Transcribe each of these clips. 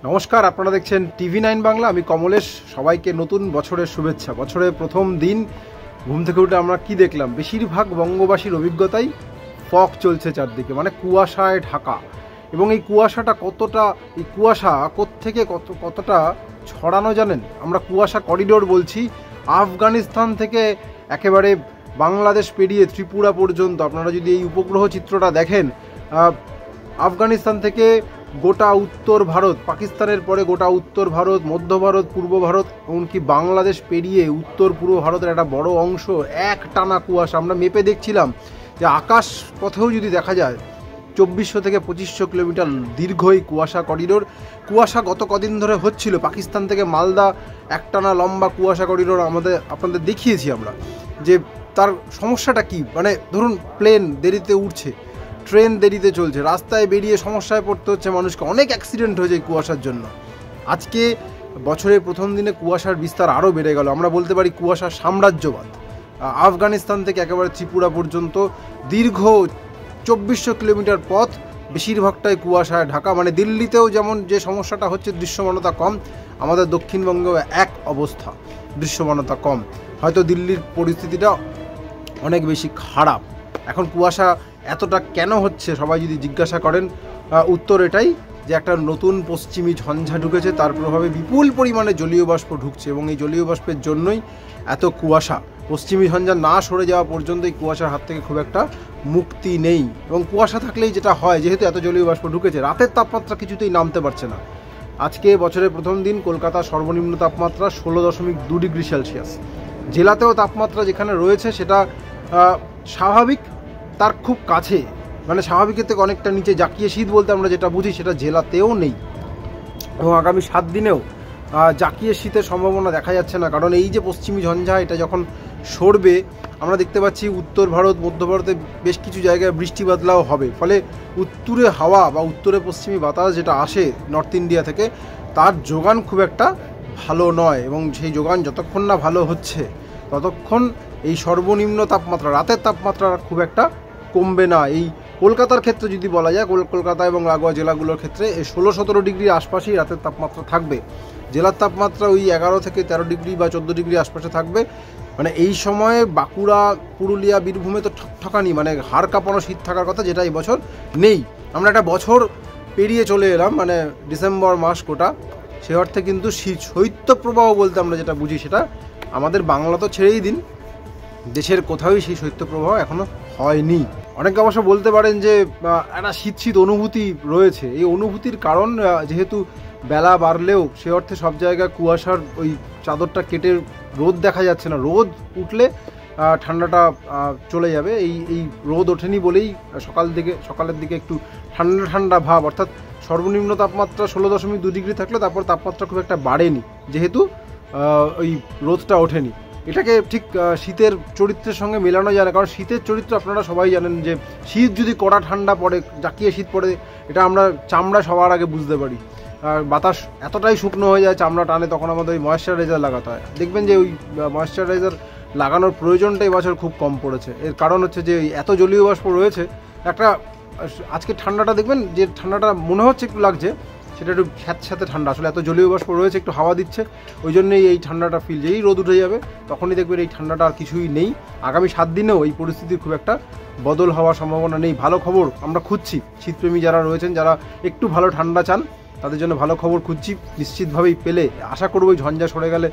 নমস্কার, আপনারা দেখছেন TV9 বাংলা। আমি কমলেশ। সবাইকে নতুন বছরের শুভেচ্ছা। বছরের প্রথম দিন ঘুম থেকে উঠে আমরা কি দেখলাম? বেশিরভাগ বঙ্গবাসীর অভিজ্ঞতাই ফগ চলছে চারদিকে, মানে কুয়াশায় ঢাকা। এবং এই কুয়াশাটা এই কুয়াশা কোত্থেকে কতটা ছড়ানো জানেন? আমরা কুয়াশা করিডোর বলছি। আফগানিস্তান থেকে একেবারে বাংলাদেশ পেরিয়ে ত্রিপুরা পর্যন্ত আপনারা যদি এই উপগ্রহ চিত্রটা দেখেন, আফগানিস্তান থেকে গোটা উত্তর ভারত, পাকিস্তানের পরে গোটা উত্তর ভারত, মধ্য ভারত, পূর্ব ভারত, এমনকি বাংলাদেশ পেরিয়ে উত্তর পূর্ব ভারতের একটা বড় অংশ এক টানা কুয়াশা। আমরা মেপে দেখছিলাম যে আকাশ পথেও যদি দেখা যায় 2400 থেকে 2500 কিলোমিটার দীর্ঘ এই কুয়াশা করিডোর। কুয়াশা গত কদিন ধরে হচ্ছিল, পাকিস্তান থেকে মালদা একটানা লম্বা কুয়াশা করিডোর আপনাদের দেখিয়েছি আমরা, যে তার সমস্যাটা কি। মানে ধরুন প্লেন দেরিতে উঠছে, ট্রেন দেরিতে চলছে, রাস্তায় বেরিয়ে সমস্যায় পড়তে হচ্ছে মানুষকে, অনেক অ্যাক্সিডেন্ট হয়ে যায় কুয়াশার জন্য। আজকে বছরের প্রথম দিনে কুয়াশার বিস্তার আরও বেড়ে গেল। আমরা বলতে পারি কুয়াশার সাম্রাজ্যবাদ। আফগানিস্তান থেকে একেবারে ত্রিপুরা পর্যন্ত দীর্ঘ 2400 কিলোমিটার পথ, বেশিরভাগটাই কুয়াশায় ঢাকা। মানে দিল্লিতেও যেমন যে সমস্যাটা হচ্ছে, দৃশ্যমানতা কম, আমাদের দক্ষিণবঙ্গেও এক অবস্থা, দৃশ্যমানতা কম। হয়তো দিল্লির পরিস্থিতিটা অনেক বেশি খারাপ। এখন কুয়াশা এতটা কেন হচ্ছে সবাই যদি জিজ্ঞাসা করেন, উত্তর এটাই যে একটা নতুন পশ্চিমী ঝঞ্ঝা ঢুকেছে, তার প্রভাবে বিপুল পরিমাণে জলীয় বাষ্প ঢুকছে এবং এই জলীয় বাষ্পের জন্যই এত কুয়াশা। পশ্চিমী ঝঞ্ঝা না সরে যাওয়া পর্যন্ত এই কুয়াশার হাত থেকে খুব একটা মুক্তি নেই। এবং কুয়াশা থাকলেই যেটা হয়, যেহেতু এত জলীয় বাষ্প ঢুকেছে, রাতের তাপমাত্রা কিছুতেই নামতে পারছে না। আজকে বছরের প্রথম দিন কলকাতার সর্বনিম্ন তাপমাত্রা 16.2 ডিগ্রি সেলসিয়াস। জেলাতেও তাপমাত্রা যেখানে রয়েছে সেটা স্বাভাবিক, তার খুব কাছে, মানে স্বাভাবিকের থেকে অনেকটা নিচে। জাকিয়ে শীত বলতে আমরা যেটা বুঝি সেটা জেলাতেও নেই। এবং আগামী 7 দিনেও জাকিয়ে শীতের সম্ভাবনা দেখা যাচ্ছে না, কারণ এই যে পশ্চিমী ঝঞ্ঝা, এটা যখন সরবে আমরা দেখতে পাচ্ছি উত্তর ভারত, মধ্য ভারতে বেশ কিছু জায়গায় বৃষ্টি বাদলাও হবে। ফলে উত্তরে হাওয়া বা উত্তরে পশ্চিমী বাতাস যেটা আসে নর্থ ইন্ডিয়া থেকে, তার যোগান খুব একটা ভালো নয়। এবং সেই যোগান যতক্ষণ না ভালো হচ্ছে ততক্ষণ এই সর্বনিম্ন তাপমাত্রা, রাতের তাপমাত্রা খুব একটা কমবে না। এই কলকাতার ক্ষেত্রে যদি বলা যায়, কলকাতা এবং লাগোয়া জেলাগুলোর ক্ষেত্রে এই 16-17 ডিগ্রির আশপাশেই রাতের তাপমাত্রা থাকবে। জেলার তাপমাত্রা ওই 11 থেকে 13 ডিগ্রি বা 14 ডিগ্রি আশপাশে থাকবে। মানে এই সময়ে বাঁকুড়া, পুরুলিয়া, বীরভূমে তো ঠকঠাকানি, মানে হাড় কাঁপানো শীত থাকার কথা, যেটা এই বছর নেই। আমরা একটা বছর পেরিয়ে চলে এলাম, মানে ডিসেম্বর মাস কোটা, সে অর্থে কিন্তু শৈত্যপ্রবাহ বলতে আমরা যেটা বুঝি সেটা আমাদের বাংলা তো ছেড়েই দিন, দেশের কোথাওই সেই শৈত্যপ্রবাহ এখনও হয়নি। অনেকে অবশ্য বলতে পারেন যে একটা শীত অনুভূতি রয়েছে। এই অনুভূতির কারণ, যেহেতু বেলা বাড়লেও সে অর্থে সব জায়গায় কুয়াশার ওই চাদরটা কেটে রোদ দেখা যাচ্ছে না। রোদ উঠলে ঠান্ডাটা চলে যাবে। এই রোদ ওঠেনি বলেই সকালের দিকে একটু ঠান্ডা ঠান্ডা ভাব, অর্থাৎ সর্বনিম্ন তাপমাত্রা 16.2 ডিগ্রি থাকলে তারপর তাপমাত্রা খুব একটা বাড়েনি, যেহেতু ওই রোদটা ওঠেনি। এটাকে ঠিক শীতের চরিত্রের সঙ্গে মেলানো যায় না, কারণ শীতের চরিত্র আপনারা সবাই জানেন যে শীত যদি কড়া ঠান্ডা পড়ে, জাকিয়ে শীত পড়ে, এটা আমরা চামড়া সবার আগে বুঝতে পারি। আর বাতাস এতটাই শুকনো হয়ে যায়, চামড়া টানে, তখন আমাদের ওই ময়েশ্চারাইজার লাগাতে হয়। দেখবেন যে ওই ময়েশ্চারাইজার লাগানোর প্রয়োজনটা এই বছর খুব কম পড়েছে। এর কারণ হচ্ছে যে এত জলীয় বাষ্প রয়েছে। একটা আজকে ঠান্ডাটা দেখবেন, যে ঠান্ডাটা মনে হচ্ছে একটু লাগছে, সেটা একটু স্যাঁতস্যাঁতে ঠান্ডা, আসলে এত জলীয় বাষ্প রয়েছে, একটু হাওয়া দিচ্ছে, ওই জন্যই এই ঠান্ডাটা ফিল। যেই রোদ উঠে যাবে তখনই দেখবেন এই ঠান্ডাটা আর কিছুই নেই। আগামী 7 দিনেও এই পরিস্থিতির খুব একটা বদল হওয়ার সম্ভাবনা নেই। ভালো খবর আমরা খুঁজছি, শীতপ্রেমী যারা রয়েছেন, যারা একটু ভালো ঠান্ডা চান, তাদের জন্য ভালো খবর খুঁজছি। নিশ্চিতভাবেই পেলে আশা করব এই ঝঞ্ঝা সরে গেলে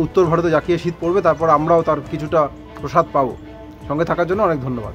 উত্তর ভারতে জাকিয়ে শীত পড়বে, তারপর আমরাও তার কিছুটা প্রসাদ পাবো। সঙ্গে থাকার জন্য অনেক ধন্যবাদ।